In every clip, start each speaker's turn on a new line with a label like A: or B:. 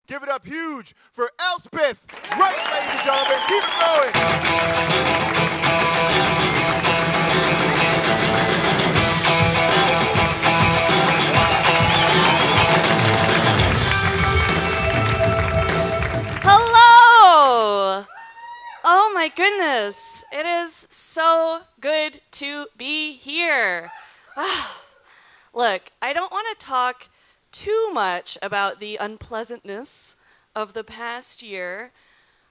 A: Give it up huge for Elspeth Wright, ladies and gentlemen. Keep it going.
B: Hello! Oh my goodness, it is so good to be here. Look, I don't want to talk too much about the unpleasantness of the past year,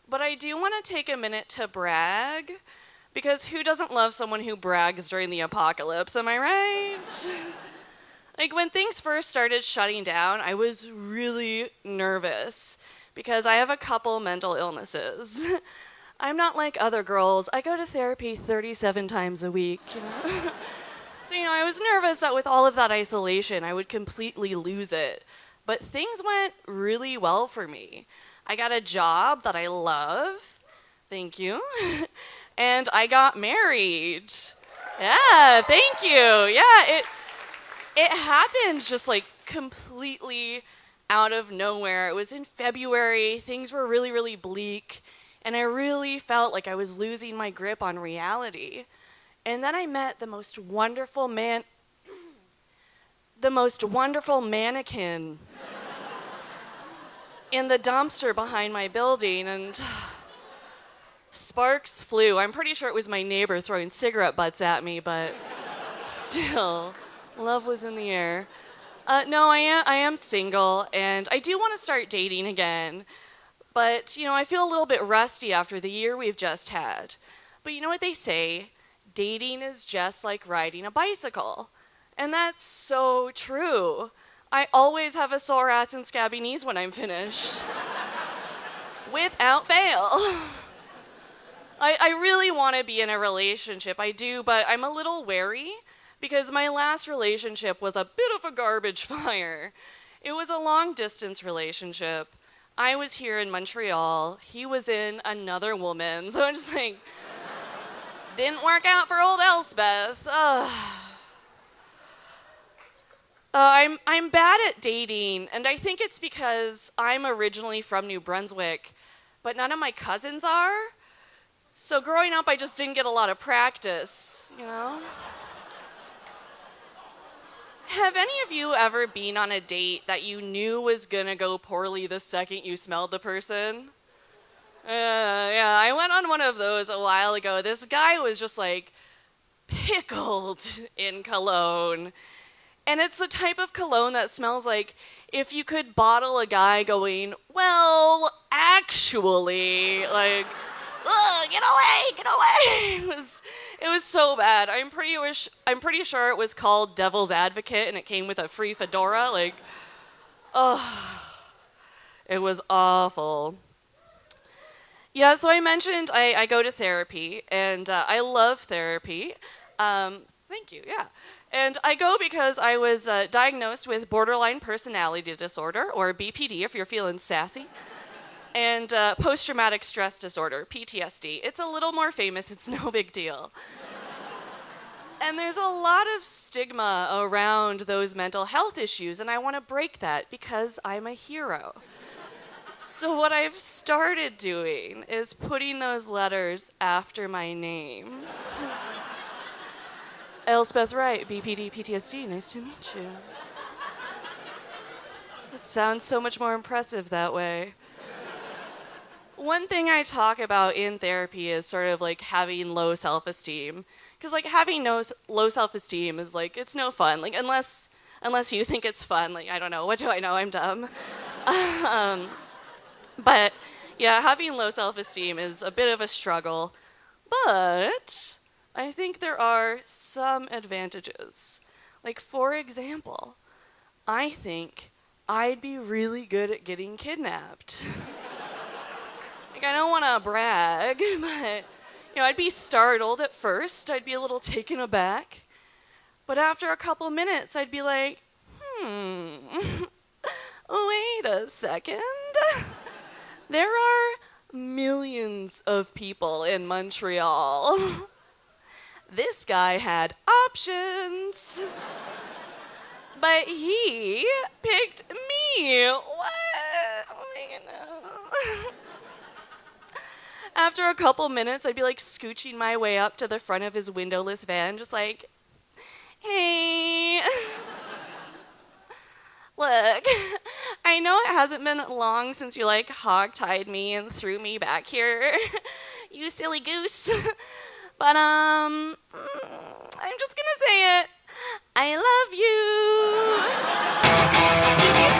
B: but I do want to take a minute to brag, because who doesn't love someone who brags during the apocalypse, am I right? Like, when things first started shutting down, I was really nervous, because I have a couple mental illnesses. I'm not like other girls. I go to therapy 37 times a week, you know? So, I was nervous that with all of that isolation, I would completely lose it. But things went really well for me. I got a job that I love. Thank you. And I got married. Yeah, thank you. Yeah, it happened just like completely out of nowhere. It was in February. Things were really, really bleak. And I really felt like I was losing my grip on reality. And then I met the most wonderful mannequin in the dumpster behind my building, and sparks flew. I'm pretty sure it was my neighbor throwing cigarette butts at me, but still, love was in the air. No, I am single, and I do want to start dating again. But, I feel a little bit rusty after the year we've just had. But you know what they say? Dating is just like riding a bicycle. And that's so true. I always have a sore ass and scabby knees when I'm finished. Without fail. I really want to be in a relationship, I do, but I'm a little wary because my last relationship was a bit of a garbage fire. It was a long-distance relationship. I was here in Montreal. He was in another woman. So I'm just like, didn't work out for old Elspeth. I'm bad at dating, and I think it's because I'm originally from New Brunswick, but none of my cousins are. So growing up, I just didn't get a lot of practice, Have any of you ever been on a date that you knew was gonna go poorly the second you smelled the person? Yeah, I went on one of those a while ago. This guy was just like pickled in cologne. And it's the type of cologne that smells like if you could bottle a guy going, well, actually, like, ugh, get away. It was so bad. I'm pretty sure it was called Devil's Advocate, and it came with a free fedora. Like, it was awful. Yeah, so I mentioned I go to therapy, and I love therapy. Thank you, yeah. And I go because I was diagnosed with borderline personality disorder, or BPD if you're feeling sassy, and post-traumatic stress disorder, PTSD. It's a little more famous, it's no big deal. And there's a lot of stigma around those mental health issues, and I want to break that because I'm a hero. So what I've started doing is putting those letters after my name. Elspeth Wright, BPD, PTSD, nice to meet you. It sounds so much more impressive that way. One thing I talk about in therapy is sort of like having low self-esteem. Because like having low self-esteem is like, it's no fun. Like unless you think it's fun, like I don't know, what do I know, I'm dumb. But yeah, having low self-esteem is a bit of a struggle. But I think there are some advantages. Like, for example, I think I'd be really good at getting kidnapped. Like, I don't want to brag, but, I'd be startled at first. I'd be a little taken aback. But after a couple minutes, I'd be like, wait a second. There are millions of people in Montreal. This guy had options. But he picked me. What? After a couple minutes, I'd be like scooching my way up to the front of his windowless van, just like, hey. Look, I know it hasn't been long since you like hog-tied me and threw me back here, you silly goose. But I'm just gonna say it. I love you.